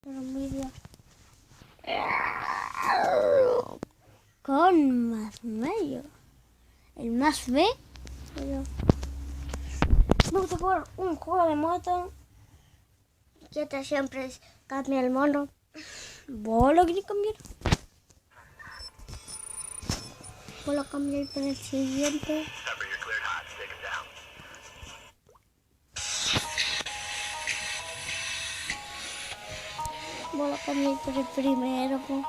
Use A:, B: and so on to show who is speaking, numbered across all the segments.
A: Pero envidia. Con más medio. El más B. Pero me gusta jugar un juego de moto. Que te siempre cambia el mono. ¿Vos lo querés cambiar? ¿Vos lo cambiar por el siguiente? ¿Vos lo cambié por el primero? Po?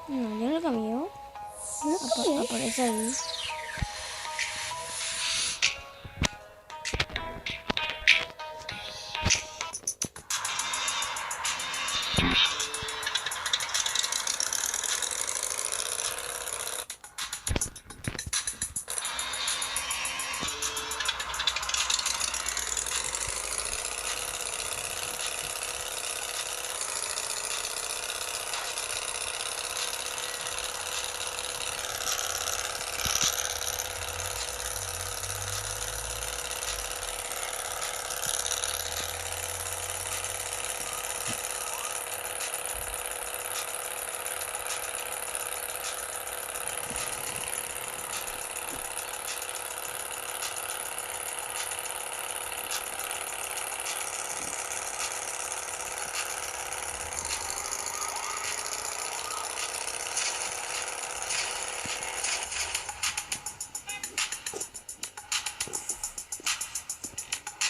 A: No, yo lo cambié. Aparece ahí.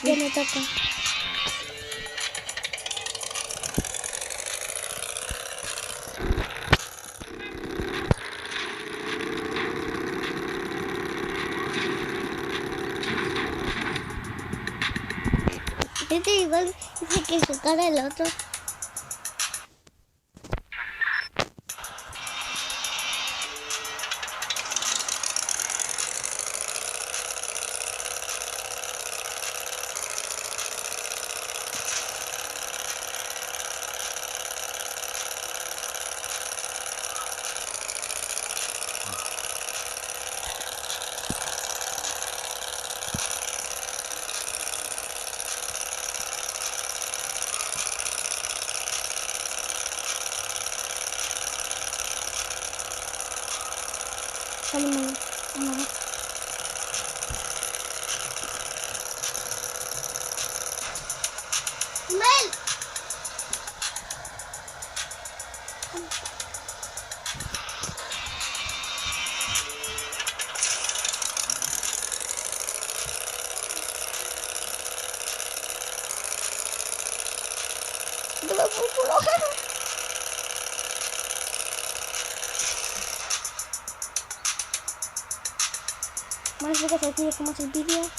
A: Ya me toca. Este igual dice que su cara el otro. Salimos. Vamos. ¡Mel! ¡Dame por culo! Más de que se active como es el vídeo.